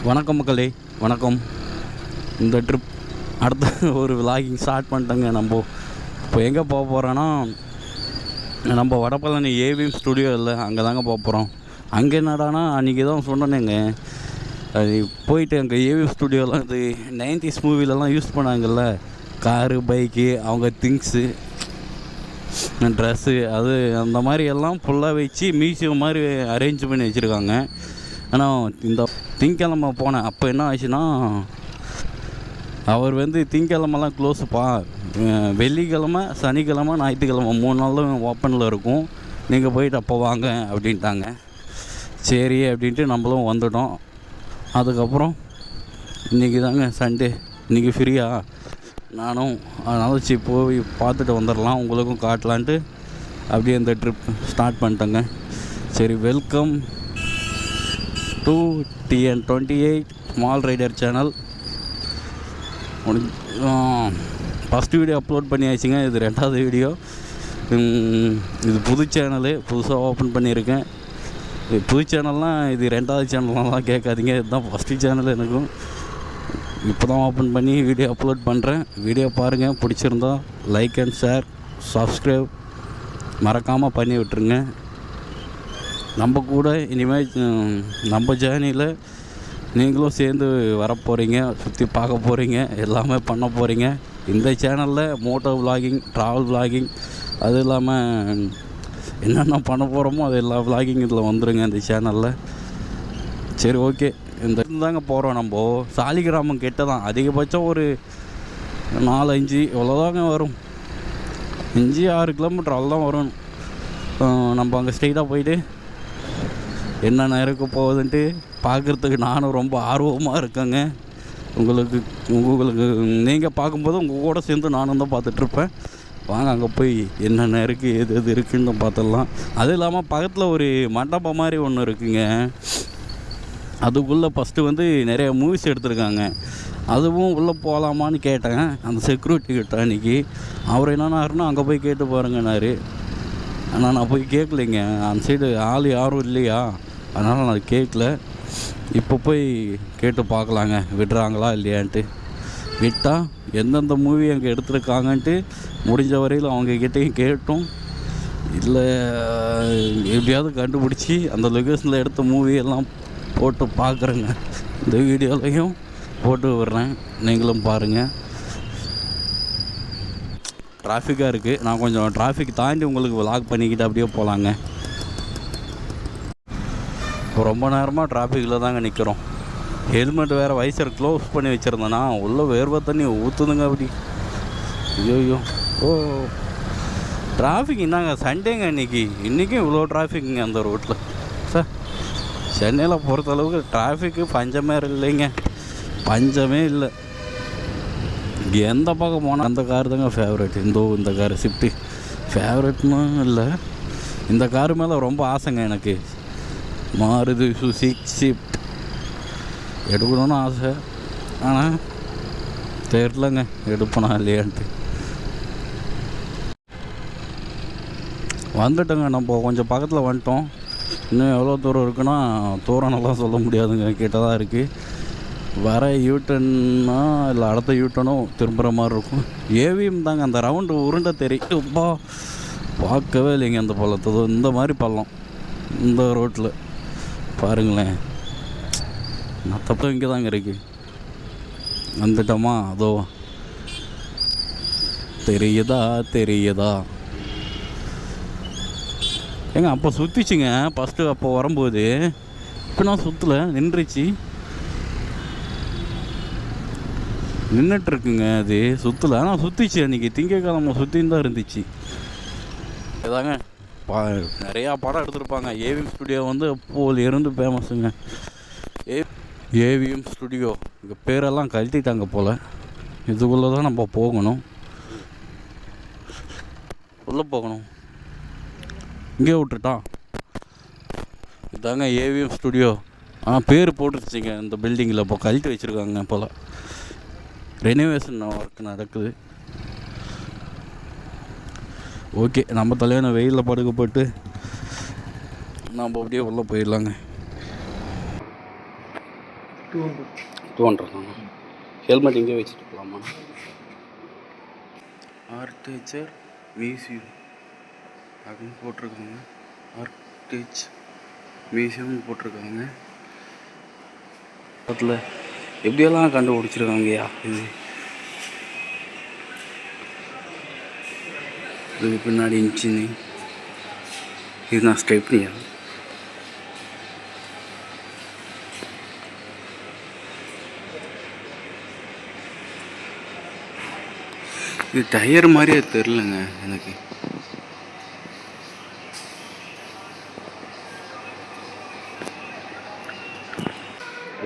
வணக்கம் மக்களே, வணக்கம். இந்த ட்ரிப் அடுத்த ஒரு விலாகிங் ஸ்டார்ட் பண்ணிட்டேங்க. நம்ம இப்போ எங்கே போக போகிறோன்னா, நம்ம வடபழனி ஏவிஎம் ஸ்டுடியோ இல்லை, அங்கே தாங்க போக போகிறோம். அங்கே என்னடானா அன்றைக்கி தான் சொன்னேங்க, அது போயிட்டு அங்கே ஏவிஎம் ஸ்டுடியோலாம் இது 90s மூவிலலாம் யூஸ் பண்ணாங்கல்ல, காரு பைக்கு அவங்க திங்ஸு ட்ரெஸ்ஸு அது அந்த மாதிரி எல்லாம் ஃபுல்லாக வச்சு மியூசியம் மாதிரி அரேஞ்ச் பண்ணி வச்சுருக்காங்க. ஆனால் இந்த திங்கக்கிழமை போனேன், அப்போ என்ன ஆச்சுன்னா, அவர் திங்கக்கிழமெல்லாம் க்ளோஸுப்பா, வெள்ளிக்கிழமை சனிக்கிழமை ஞாயிற்றுக்கிழமை 3 நாளும் ஓப்பனில் இருக்கும், நீங்கள் போயிட்டு அப்போ வாங்க அப்படின்ட்டாங்க. சரி அப்படின்ட்டு நம்மளும் வந்துட்டோம். அதுக்கப்புறம் இன்றைக்கி தாங்க சண்டே, இன்றைக்கி ஃப்ரீயா நானும், அதனால் சரி போய் பார்த்துட்டு வந்துடலாம், உங்களுக்கும் காட்டலான்ட்டு அப்படியே இந்த ட்ரிப் ஸ்டார்ட் பண்ணிட்டேங்க. சரி, welcome to TN28 small rider channel. First video upload பண்ணியாச்சுங்க, இது 2வது வீடியோ. இது புது சேனலு, புதுசாக ஓப்பன் பண்ணியிருக்கேன். இது புது சேனல்னால் இது 2வது சேனல்லாம் கேட்காதீங்க, இதுதான் ஃபஸ்ட்டு சேனல். எனக்கும் இப்போ தான் ஓப்பன் பண்ணி வீடியோ அப்லோட் பண்ணுறேன். வீடியோ பாருங்கள், பிடிச்சிருந்தா லைக் அண்ட் ஷேர் சப்ஸ்கிரைப் மறக்காமல் பண்ணி விட்டுருங்க. நம்ம கூட இனிமேல் நம்ம ஜேர்னியில் நீங்களும் சேர்ந்து வரப்போகிறீங்க, சுற்றி பார்க்க போகிறீங்க, எல்லாமே பண்ண போகிறீங்க. இந்த சேனலில் மோட்டோ விலாகிங், ட்ராவல் விலாகிங், அது இல்லாமல் என்னென்ன பண்ண போகிறோமோ அது எல்லா விலாகிங் இதில் வந்துடுங்க இந்த சேனலில். சரி, ஓகே. இந்த தாங்க போகிறோம். நம்ம சாலிகிராமம் கிட்ட தான், அதிகபட்சம் ஒரு 4-5 இவ்வளோதாங்க வரும், 5-6 கிலோமீட்டர் அவ்வளோதான் வரும். நம்ம அங்கே ஸ்ட்ரெயிட்டாக போயிட்டு என்னென்ன இருக்க போகுதுன்ட்டு பார்க்குறதுக்கு நானும் ரொம்ப ஆர்வமாக இருக்கேங்க. உங்களுக்கு நீங்கள் பார்க்கும்போது உங்கள் கூட சேர்ந்து நானும் தான் பார்த்துட்ருப்பேன். வாங்க அங்கே போய் என்னென்ன இருக்குது, எது எது இருக்குதுன்னு பார்த்துடலாம். அதுவும் இல்லாமல் பக்கத்தில் ஒரு மண்டபம் மாதிரி ஒன்று இருக்குங்க, அதுக்குள்ளே ஃபஸ்ட்டு நிறைய மூவிஸ் எடுத்திருக்காங்க. அதுவும் உள்ளே போகலாமான்னு கேட்டேன் அந்த செக்யூரிட்டி கிட்ட அன்றைக்கி. அவர் என்னன்னாருன்னா, அங்கே போய் கேட்டு பாருங்கன்னாரு. ஆனால் நான் போய் கேட்கலைங்க, அந்த சைடு ஆள் யாரும் இல்லையா, அதனால் நான் கேட்கல. இப்போ போய் கேட்டு பார்க்கலாங்க, விடுறாங்களா இல்லையான்ட்டு. விட்டால் எந்தெந்த மூவி அங்கே எடுத்துருக்காங்கன்ட்டு முடிஞ்ச வரையில் அவங்கக்கிட்டையும் கேட்டோம், இல்லை எப்படியாவது கண்டுபிடிச்சி அந்த லொக்கேஷனில் எடுத்த மூவியெல்லாம் போட்டு பார்க்குறேங்க. இந்த வீடியோலையும் போட்டு விடுறேன், நீங்களும் பாருங்கள். டிராஃபிக்காக இருக்குது, நான் கொஞ்சம் டிராஃபிக் தாண்டி உங்களுக்கு விலாக் பண்ணிக்கிட்டு அப்படியே போகலாங்க. இப்போ ரொம்ப நேரமாக டிராஃபிக்கில் தாங்க நிற்கிறோம். ஹெல்மெட் வேறு வைசர் க்ளோஸ் பண்ணி வச்சுருந்தேன்னா உள்ளே வேர்வை தண்ணி ஊற்றுதுங்க அப்படி. ஐயோ ஓ, டிராஃபிக் என்னங்க சண்டேங்க இன்றைக்கும் இவ்வளோ டிராஃபிக்குங்க அந்த ரோட்டில். சார், சென்னையில் பொறுத்தளவுக்கு டிராஃபிக்கு பஞ்சமே இல்லைங்க, பஞ்சமே இல்லை. எந்த பக்கம் போனால் அந்த கார் தாங்க ஃபேவரட். இந்த கார் ஷிஃப்ட்டு ஃபேவரட்னு இல்லை, இந்த காரு மேலே ரொம்ப ஆசைங்க எனக்கு. மாருதி சுசுகி ஷிஃப்ட் எடுக்கணும்னு ஆசை, ஆனால் தெரிலங்க எடுப்பனா இல்லையான்ட்டு. வந்துட்டோங்க, நம்ம கொஞ்சம் பக்கத்தில் வந்துட்டோம். இன்னும் எவ்வளோ தூரம் இருக்குன்னா தூரம்லாம் சொல்ல முடியாதுங்க, கிட்ட தான் இருக்குது. வர யூட்டன்னா இல்லை அடுத்த யூட்டனும் திரும்புகிற மாதிரி இருக்கும். ஏவிஎம் தாங்க, அந்த ரவுண்டு உருண்டை தெரியும்பா, பார்க்கவே இல்லைங்க அந்த பள்ளத்தை. இந்த மாதிரி பள்ளம் இந்த ரோட்டில் பாருங்களேன். நான் தப்பு இங்கே தாங்க இருக்குது. வந்துட்டோமா, அதோ தெரியுதா ஏங்க. அப்போ சுற்றிச்சுங்க ஃபஸ்ட்டு, அப்போ வரும்போது. இப்போ நான் சுற்றலை, நின்றுச்சு, நின்றுட்டுருக்குங்க. அது சுற்றலை, ஆனால் சுற்றிச்சு. அன்றைக்கி திங்கக்கிழமை சுற்றின்னு தான் இருந்துச்சு. இதாங்க நிறையா படம் எடுத்திருப்பாங்க. ஏவிஎம் ஸ்டுடியோ அப்போது இருந்து ஃபேமஸுங்க. ஏவிஎம் ஸ்டுடியோ இங்கே பேரெல்லாம் கழட்டிட்டாங்க போல். இதுக்குள்ளே தான் நம்ம போகணும், உள்ளே போகணும். இங்கே விட்டுட்டான். இதாங்க ஏவிஎம் ஸ்டுடியோ. ஆனால் பேர் போட்டுருச்சுங்க இந்த பில்டிங்கில், இப்போ கழட்டி வச்சுருக்காங்க போல். ரெனோவேஷன் ஒர்க் நடக்குது. ஓகே, நம்ம தலைவனை வெயிலில் படுக்க போட்டு நம்ம அப்படியே உள்ளே போயிடலாங்க. 200 தானா? ஹெல்மெட் இங்கே வச்சுட்டு போகலாமா? ஆர்கிடெக்சர் மியூசியம் அப்படின்னு போட்டிருக்காங்க. ஆர்கிடெக்சர் மியூசியம்னு போட்டிருக்காங்க. அதில் எப்படியெல்லாம் கண்டுபிடிச்சிருக்காங்கய்யா இதுக்கு பின்னாடி இன்ச்சின்னு இது நான் ஸ்டெப்னியா? இது டயர் மாதிரியே தெரிலங்க எனக்கு.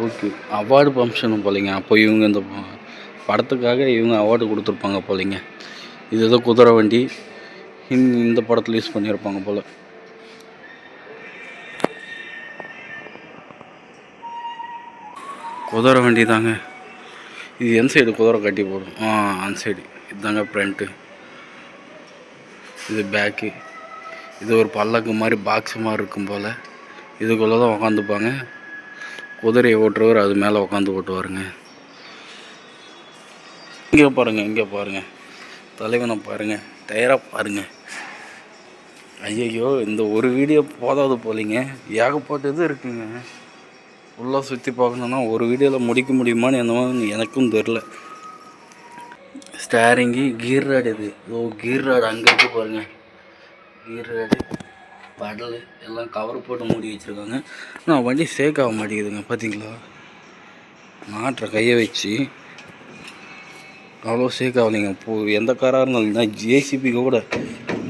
ஓகே, அவார்டு ஃபங்க்ஷனும் போலிங்க. அப்போ இவங்க இந்த படத்துக்காக இவங்க அவார்டு கொடுத்துருப்பாங்க போலிங்க. இது ஏதோ குதிரை வண்டி இந்த படத்தில் யூஸ் பண்ணியிருப்பாங்க போல். குதிரை வண்டி தாங்க இது. எந்த சைடு குதிரை கட்டி போடும்? அந்த சைடு இதுதாங்க ஃப்ரண்ட்டு, இது பேக்கு. இது ஒரு பல்லக்கு மாதிரி பாக்ஸ் மாதிரி இருக்கும் போல். இதுக்குள்ளே தான் உக்காந்துப்பாங்க. குதிரையை ஓட்டுறவர் அது மேலே உட்காந்து ஓட்டுவாருங்க. இங்கே பாருங்கள் தலைவனை பாருங்கள், டயராக பாருங்கள். ஐயையோ, இந்த ஒரு வீடியோ போதாது போலிங்க. ஏகப்பட்டது இருக்குங்க. ஃபுல்லாக சுற்றி பார்க்கணுன்னா ஒரு வீடியோவில் முடிக்க முடியுமான்னு என்னமோ எனக்கும் தெரில. ஸ்டேரிங்கு, கீர் ராடு. இது கீர் ராடு அங்கே இருக்குது பாருங்கள். கீர் ராடு, படல் எல்லாம் கவர் போட்டு மூடி வச்சுருக்காங்க. ஆனால் வண்டி சேக் ஆக மாட்டேங்குதுங்க. பார்த்தீங்களா, மாட்டுற கையை வச்சு அவ்வளோ சேக் ஆகலைங்க. இப்போது எந்த காராக இருந்தாலும் ஜேசிபி கூட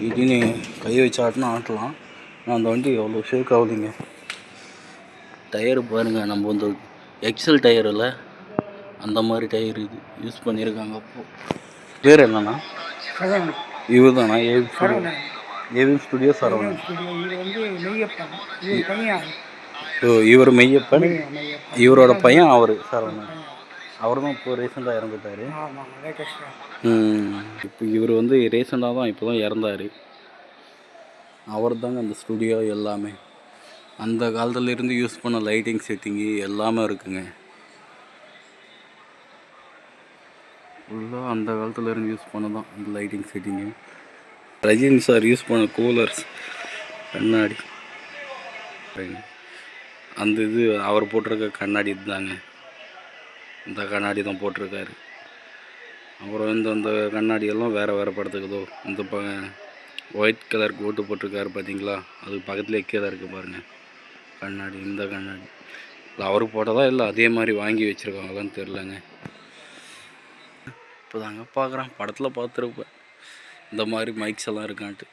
இப்படின்னு கையை வச்சு ஆட்டலாம். ஆனால் அந்த வண்டி அவ்வளோ சேக் ஆகலைங்க. டயரு பாருங்கள், நம்ம வந்து எக்ஸல் டயரில் அந்த மாதிரி டயர் இது யூஸ் பண்ணியிருக்காங்க. அப்போது பேர் என்னன்னா இவர் தானா? AVM studio Saravanan. இவர் மெய்யப்பன், இவரோட பையன் அவர் சரவணன். அவர் தான் இப்போ ரீசெண்டாக இறந்துட்டார். இப்போ இவர் வந்து ரீசெண்டாக தான் இப்போ தான் இறந்தார். அவர் தாங்க அந்த ஸ்டுடியோ எல்லாமே. அந்த காலத்துலேருந்து யூஸ் பண்ண லைட்டிங் செட்டிங்கு எல்லாமே இருக்குங்க. ஃபுல்லாக அந்த காலத்துலேருந்து யூஸ் பண்ண தான் அந்த lighting setting. Rajini sir use பண்ண கூலர்ஸ், கண்ணாடி, அந்த இது அவர் போட்டிருக்க கண்ணாடி இதுதாங்க. இந்த கண்ணாடி தான் போட்டிருக்காரு. அப்புறம் அந்த கண்ணாடியெல்லாம் வேறு படத்துக்குதோ. இந்த ஒயிட் கலர் கோட்டு போட்டிருக்காரு பார்த்தீங்களா, அது பக்கத்துலேயே கீழே இருக்குது பாருங்கள் கண்ணாடி. இந்த கண்ணாடி இல்லை அவருக்கு போட்டதா இல்லை அதே மாதிரி வாங்கி வச்சுருக்காங்களான்னு தெரிலங்க. இப்போ தாங்க பார்க்குறேன், படத்தில் பார்த்துருப்பேன் இந்த மாதிரி மைக்ஸ் எல்லாம் இருக்கான்ட்டு.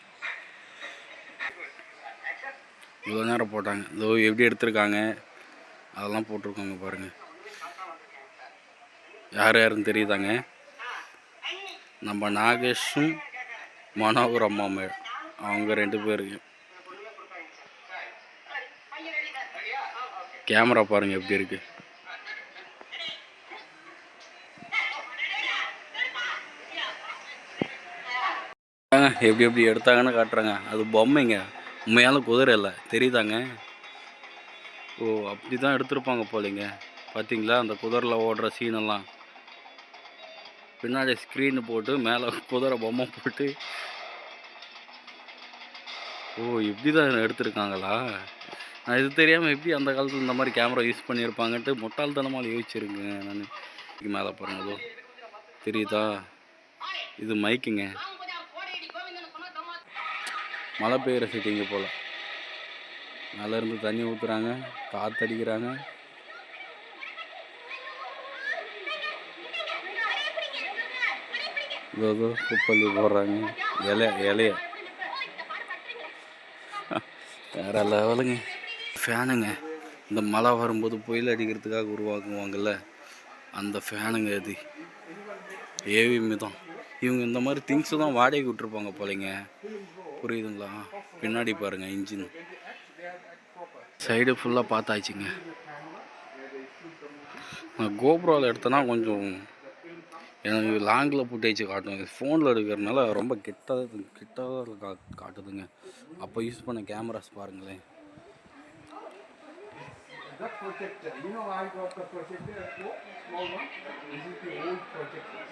இவ்வளோ நேரம் போட்டாங்க. இதோ எப்படி எடுத்திருக்காங்க அதெல்லாம் போட்டிருக்காங்க பாருங்கள். யாருன்னு தெரியுதாங்க? நம்ம நாகேஷும் மனோகர் அம்மா அவங்க 2 பேருக்கு. கேமரா பாருங்கள் எப்படி இருக்குது. எப்படி எடுத்தாங்கன்னு காட்டுறாங்க. அது பொம்மைங்க, உண்மையால குதிரை இல்லை, தெரியுதாங்க? அப்படி தான் எடுத்திருப்பாங்க போலிங்க. பார்த்தீங்களா அந்த குதிரையில் ஓடுற சீனெல்லாம். பின்னாடி ஸ்க்ரீனு போட்டு மேலே குதிரை பொம்மை போட்டு இப்படி தான் எடுத்திருக்காங்களா? நான் இது தெரியாமல் எப்படி அந்த காலத்தில் இந்த மாதிரி கேமரா யூஸ் பண்ணியிருப்பாங்கன்ட்டு முட்டாள்தனமாக யோசிச்சிருக்குங்க நான். மேலே பாருங்க, தெரியுதா? இது மைக்குங்க. மழை பெய்கிற செட்டிங்க போல். மேலேருந்து தண்ணி ஊற்றுறாங்க, காற்றடிக்கிறாங்க. இதோ குப்பள்ளி போடுறாங்க, இலைய வேறு லெவலுங்க. ஃபேனுங்க, இந்த மழை வரும்போது புயல் அடிக்கிறதுக்காக உருவாக்குவாங்கள்ல அந்த ஃபேனுங்க. அது ஏவிஎம் தான். இவங்க இந்த மாதிரி திங்ஸு தான் வாடகைக்கு விட்டுருப்பாங்க போலைங்க. புரியுதுங்களா? பின்னாடி பாருங்கள் இன்ஜின். சைடு ஃபுல்லாக பார்த்தாச்சுங்க. நான் கோப்ரோவில் எடுத்தேன்னா கொஞ்சம் எனக்கு லாங்கில் ஃபுட்டேஜ் காட்டும். ஃபோனில் எடுக்கிறதுனால ரொம்ப கிட்ட காட்டுதுங்க. அப்போ யூஸ் பண்ண கேமராஸ் பாருங்களேன். The projector, you know, I got the projector, small one. This is the old projector.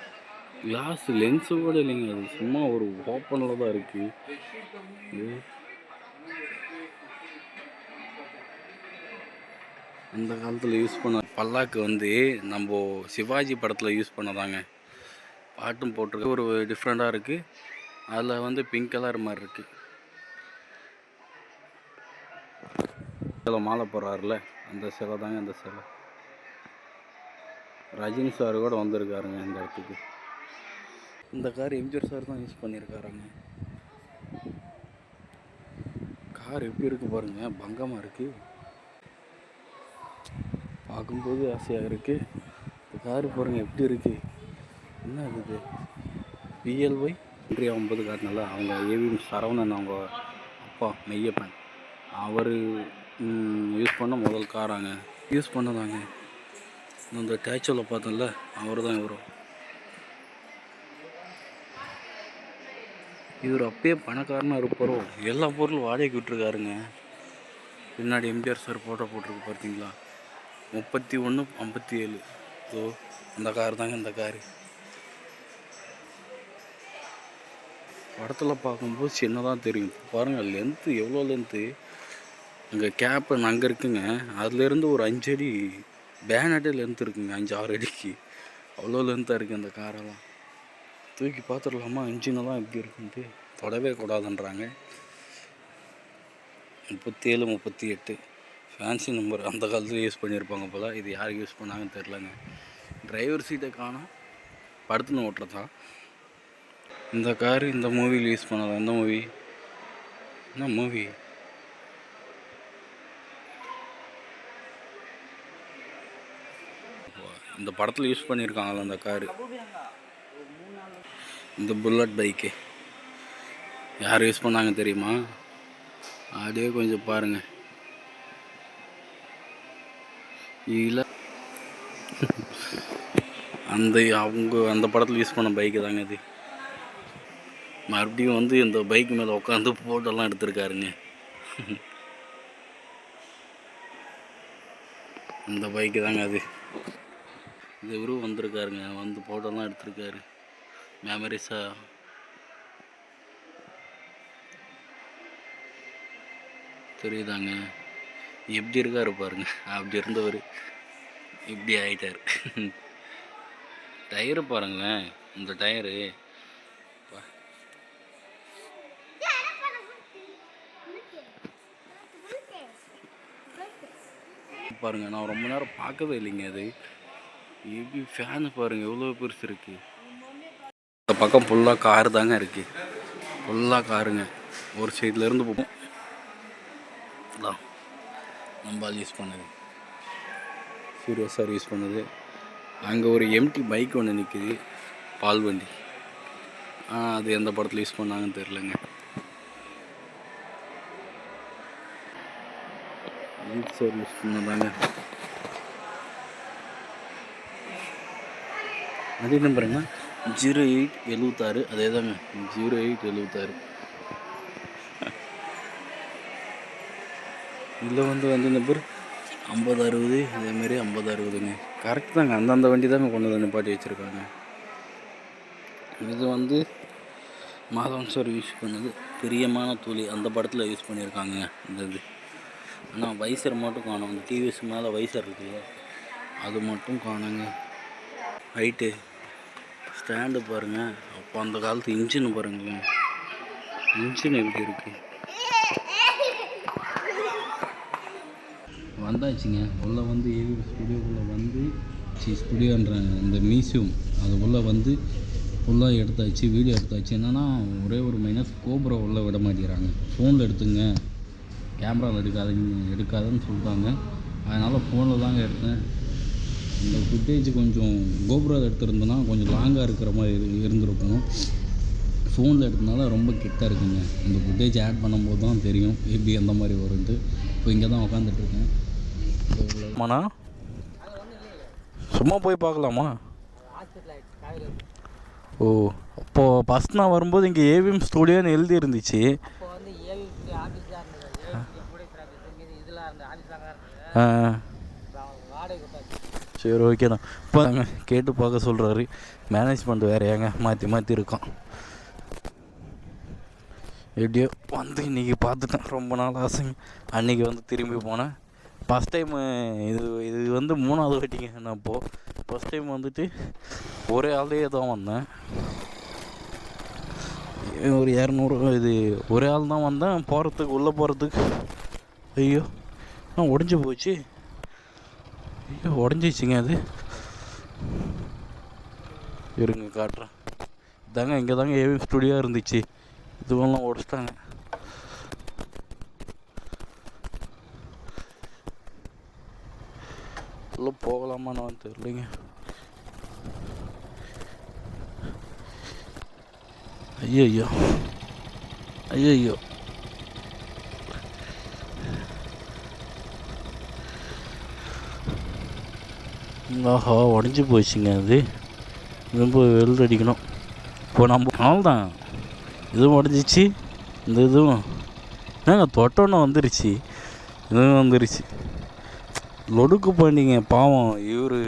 Glass lens கூட இல்லைங்க, அது சும்மா ஒரு ஓப்பனில் தான் இருக்குது. அந்த காலத்தில் யூஸ் பண்ண பல்லாக்கு வந்து நம்ம சிவாஜி படத்தில் யூஸ் பண்ணதாங்க. பாட்டும் போட்டிருக்கு, ஒரு டிஃப்ரெண்ட்டாக இருக்குது. அதில் வந்து பிங்க் கலர் மாதிரி இருக்குது. இதில் மாலை போடுறாருல அந்த சிலை தாங்க அந்த சிலை. ரஜினி சார் கூட வந்திருக்காருங்க இந்த இடத்துக்கு. இந்த கார் எம்ஜிஆர் சார் தான் யூஸ் பண்ணியிருக்காருங்க. கார் எப்படி இருக்குது பாருங்கள், பங்கமாக இருக்குது. பார்க்கும்போது ஆசையாக இருக்குது. இந்த காரு பாருங்கள் எப்படி இருக்குது. என்ன இருக்குது பிஎல்ஒய் 50 காட்டினால அவங்க ஏவிஎம் சரவணன், அவங்க அப்பா மெய்யப்பன், அவர் யூஸ் பண்ண முதல் காராங்க, யூஸ் பண்ணதாங்க. இந்த டேச்சோவில் பார்த்தோம்ல, அவர் தான் இவரும். இவர் அப்பயே பணக்காரனாக இருப்பாரோ, எல்லா பொருளும் வாடகைக்கு விட்டுருக்காருங்க. பின்னாடி எம்ஜிஆர் சார் ஃபோட்டோ போட்டிருக்கு பார்த்தீங்களா, 3157. ஸோ அந்த கார் தாங்க இந்த காரு. படத்தில் பார்க்கும்போது சின்னதாக தெரியும். பாருங்கள் லென்த்து எவ்வளோ லென்த்து. அங்கே கேப்பு அங்கே இருக்குங்க, அதுலேருந்து ஒரு 5 அடி பேனட்டே லென்த் இருக்குங்க, 5-6 அடிக்கு. அவ்வளோ லென்த்தாக இருக்குது அந்த காரெல்லாம். தூக்கி பார்த்துடலாமா இன்ஜினெல்லாம் எப்படி இருக்குன்ட்டு. தொடவே கூடாதுன்றாங்க. 37, 38 ஃபேன்சி நம்பர். அந்த காலத்தில் யூஸ் பண்ணியிருப்பாங்க போல். இது யாருக்கு யூஸ் பண்ணாங்கன்னு தெரிலங்க. டிரைவர் சீட்டை காணோம், படுத்துன்னு ஓட்டுறதா. இந்த காரு இந்த மூவியில் யூஸ் பண்ணதா. எந்த மூவி, என்ன மூவி? இந்த படத்தில் யூஸ் பண்ணியிருக்காங்களா அந்த காரு. இந்த புல்லட் பைக்கு யார் யூஸ் பண்ணாங்க தெரியுமா? அப்படியே கொஞ்சம் பாருங்கள். இல்லை அவங்க அந்த படத்தில் யூஸ் பண்ண பைக்கு தாங்க இது. மறுபடியும் வந்து இந்த பைக் மேலே உட்காந்து ஃபோட்டோலாம் எடுத்திருக்காருங்க. இந்த பைக்கு தாங்க அது. இது இவரும் வந்திருக்காருங்க, வந்து ஃபோட்டோலாம் எடுத்திருக்காரு மெமரிஸாக. தெரியுதாங்க எப்படி இருக்காரு பாருங்க. அப்படி இருந்தவர் இப்படி ஆகிட்டார். டயரு பாருங்களேன், இந்த டயரு பாருங்கள். நான் ரொம்ப நேரம் பார்க்கவே இல்லைங்க. அது எப்படி ஃபேனு பாருங்கள் எவ்வளோ பெருசு இருக்குது. இந்த பக்கம் ஃபுல்லாக காரு தாங்க இருக்குது, ஃபுல்லாக காருங்க. ஒரு சைட்லேருந்து போகும் தான் நம்ம யூஸ் பண்ணது, சூர்யா சார் யூஸ் பண்ணது. அங்கே ஒரு எம்டி பைக் ஒன்று நிற்குது, பால் வண்டி. அது எந்த படத்தில் யூஸ் பண்ணாங்கன்னு தெரிலங்க. சார் யூஸ் பண்ணதாங்க. அதே நம்பருங்க 0876. அதே தாங்க 0876. இதில் வந்து நம்பர் 5060. அதேமாரி 5060ங்க. கரெக்ட் தாங்க, அந்தந்த வண்டி தாங்க கொண்டு வந்து நிப்பாட்டி வச்சுருக்காங்க. இது வந்து மாதவன் சார் யூஸ் பண்ணது பிரியமான துளி, அந்த படத்தில் யூஸ் பண்ணியிருக்காங்க இந்த இது. ஆனால் வைசர் மட்டும் காணும். அந்த டிவிஎஸ் மேலே வைசர் இருக்குல்ல, அது மட்டும் காணுங்க. ஹைட்டு ஸ்டாண்டு பாருங்கள். அப்போ அந்த காலத்து இன்ஜின் பாருங்களேன், இன்ஜின் எப்படி இருக்குது. வந்தாச்சுங்க உள்ளே வந்து ஏவி ஸ்டுடியோக்குள்ளே வந்து ஸ்டுடியோன்றாங்க இந்த மியூசியம். அதுக்குள்ளே வந்து ஃபுல்லாக எடுத்தாச்சு, வீடியோ எடுத்தாச்சு. என்னென்னா ஒரே ஒரு மைனஸ், கோபுரா உள்ளே விட மாட்டேங்கிறாங்க. ஃபோனில் எடுத்துங்க, கேமராவில் எடுக்காதுன்னு சொல்லிட்டாங்க. அதனால் ஃபோனில் தாங்க எடுத்தேன். இந்த ஃபுட்டேஜ் கொஞ்சம் கோபுராவில் எடுத்துருந்தோன்னா கொஞ்சம் லாங்காக இருக்கிற மாதிரி இருந்திருக்கும். ஃபோனில் எடுத்தனால ரொம்ப கிட்ட இருக்குங்க. இந்த ஃபுட்டேஜ் ஆட் பண்ணும்போது தான் தெரியும் எப்படி எந்த மாதிரி வருது. இப்போ இங்கே தான் உட்காந்துட்ருக்கேன். ஆமாண்ணா, சும்மா போய் பார்க்கலாமா? ஓ, அப்போது ஃபஸ்ட் நான் வரும்போது இங்கே ஏவிஎம் ஸ்டூடியோன்னு எழுதி இருந்துச்சு. சரி ஓகேண்ணா. இப்போ கேட்டு பார்க்க சொல்கிறாரு. மேனேஜ்மெண்ட் வேறு ஏங்க மாற்றி மாற்றி இருக்கான். எப்படியோ வந்து இன்றைக்கி பார்த்துட்டேன். ரொம்ப நாள் ஆசைங்க. அன்றைக்கி வந்து திரும்பி போனேன். ஃபஸ்ட் டைமு இது இது வந்து 3வது வாட்டிங்க. நான் இப்போது ஃபஸ்ட் டைம் வந்துட்டு ஒரே ஆளையே தான் வந்தேன். ஒரு 200 இது ஒரே ஆள் தான் வந்தேன். போகிறதுக்கு உள்ளே போகிறதுக்கு ஐயோ உடஞ்சி போச்சு. ஐயோ உடஞ்சிச்சிங்க அது. இருங்க காட்டுறேன். இதாங்க இங்கே தாங்க ஏவி ஸ்டுடியோ இருந்துச்சு. இதுவெல்லாம் உடச்சிட்டாங்க. உள்ளே போகலாமான்னு தெரியலைங்க. ஐயோ ஐயோ ஆஹா உடஞ்சி போச்சுங்க அது. ரொம்ப வெல்ட் அடிக்கணும். இப்போ நம்ம அவ்வளோதான். இதுவும் உடஞ்சிச்சு. இந்த இதுவும் தொட்டோன்னு வந்துருச்சு. இதுவும் வந்துருச்சு. லொடுக்கு பண்ணிங்க பாவம். இவர்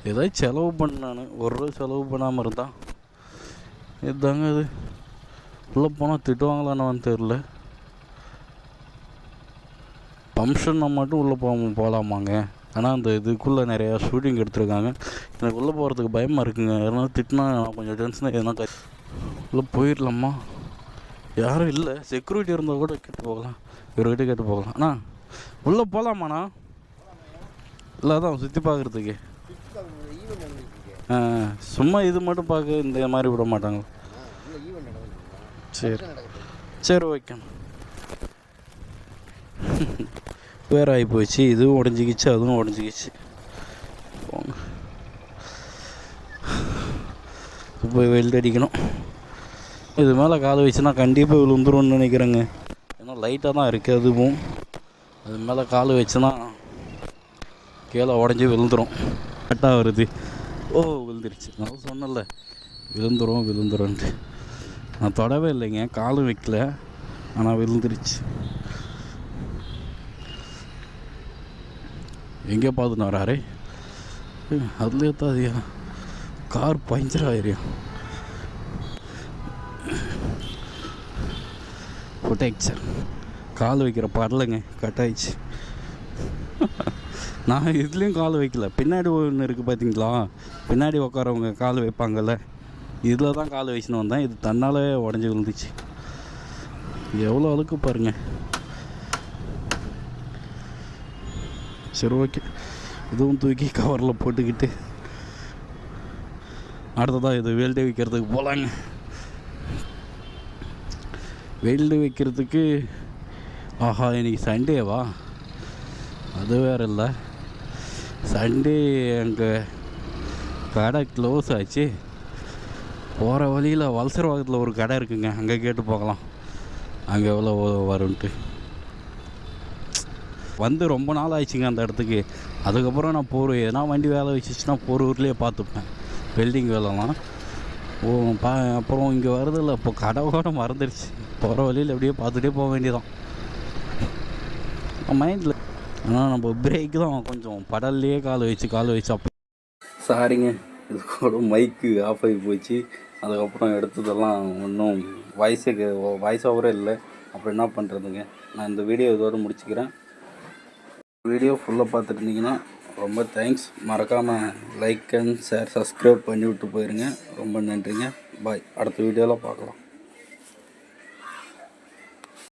ஏதாச்சும் செலவு பண்ணானு ஒரு ரூபா செலவு பண்ணாமல் இருந்தான். இதுதாங்க அது. உள்ளே போனால் திட்டுவாங்களான்னு தெரில. ஃபங்க்ஷன்னா மட்டும் உள்ளே போகலாமாங்க. ஆனால் அந்த இதுக்குள்ளே நிறையா ஷூட்டிங் எடுத்துருக்காங்க. எனக்கு உள்ளே போகிறதுக்கு பயமாக இருக்குங்க. எதனால திட்டினா நான் கொஞ்சம் டென்ஷனாக எதனா உள்ளே போயிடலாமா? யாரும் இல்லை. செக்யூரிட்டி இருந்தால் கூட கேட்டு போகலாம். இவர்கிட்ட கேட்டு போகலாம். அண்ணா உள்ளே போகலாமாண்ணா? இல்லை அதான் சுற்றி பார்க்குறதுக்கு. சும்மா இது மட்டும் பார்க்க இந்த மாதிரி விட மாட்டாங்க. சரி சரி ஓகேண்ணா. வேறு ஆகி போச்சு. இதுவும் உடஞ்சிக்கிச்சு, அதுவும் உடஞ்சிக்கிச்சு. போங்க போய் வெல்ட் அடிக்கணும். இது மேலே காலை வச்சுன்னா கண்டிப்பாக விழுந்துரும்னு நினைக்கிறேங்க. ஏன்னா லைட்டாக தான் இருக்குது. அதுவும் அது மேலே காலை வச்சுன்னா கீழே உடஞ்சி விழுந்துடும். கரெக்டாக வருது. ஓ விழுந்துருச்சு. நான் சொன்னல விழுந்துரும்ன்ட்டு. நான் தொடவே இல்லைங்க. காலும் வைக்கல. ஆனால் விழுந்துருச்சு. எங்கே பார்த்துன்னு வராரு? அதுலேயே தாதியா கார் பஞ்சர் ஆயிரியா. ஃபுட்டேக்சர் கால் வைக்கிற படலைங்க கட் ஆயிடுச்சு. நான் இதுலேயும் கால் வைக்கல. பின்னாடி ஒன்று இருக்குது பார்த்தீங்களா? பின்னாடி உட்காரவங்க கால் வைப்பாங்கள்ல, இதில் தான் கால் வச்சுன்னு வந்தேன். இது தன்னாலே உடஞ்சி விழுந்துச்சு. எவ்வளோ அழுக்கு பாருங்க. சரி ஓகே. இதுவும் தூக்கி கவரில் போட்டுக்கிட்டு அடுத்ததான் இது வெல்டு வைக்கிறதுக்கு போகலாங்க. வெல்டு வைக்கிறதுக்கு ஆஹா இன்றைக்கி சண்டேவா? அது வேறு இல்லை. சண்டே அங்கே கடை க்ளோஸ் ஆச்சு. போகிற வழியில் வலசரவாகத்தில் ஒரு கடை இருக்குங்க. அங்கே கேட்டு போகலாம் அங்கே எவ்வளோ வரும்ன்ட்டு. வந்து ரொம்ப நாள் ஆயிடுச்சுங்க அந்த இடத்துக்கு. அதுக்கப்புறம் நான் போர் எதனா வண்டி வேலை வச்சிச்சுன்னா போரூர்லேயே பார்த்துப்பேன் வெல்டிங் வேலைலாம். அப்புறம் இங்கே வருதில்ல. இப்போ கடை கூட மறந்துடுச்சு. போகிற வழியில் எப்படியே பார்த்துட்டே போக வேண்டியதான் மைண்டில். ஆனால் நம்ம பிரேக் தான் கொஞ்சம் படல்லையே கால் வச்சு அப்போ சாரிங்க. இது கூட மைக்கு ஆஃப் ஆகி போச்சு. அதுக்கப்புறம் எடுத்ததெல்லாம் ஒன்றும் வாய்ஸ் ஓவரே இல்லை. அப்புறம் என்ன பண்ணுறதுங்க. நான் இந்த வீடியோ இதோடு முடிச்சுக்கிறேன். வீடியோ ஃபுல்லாக பார்த்துட்டு இருந்தீங்கன்னா ரொம்ப தேங்க்ஸ். மறக்காமல் லைக் அண்ட் ஷேர் சப்ஸ்கிரைப் பண்ணி விட்டு போயிருங்க. ரொம்ப நன்றிங்க. பாய். அடுத்த வீடியோவில் பார்க்கலாம்.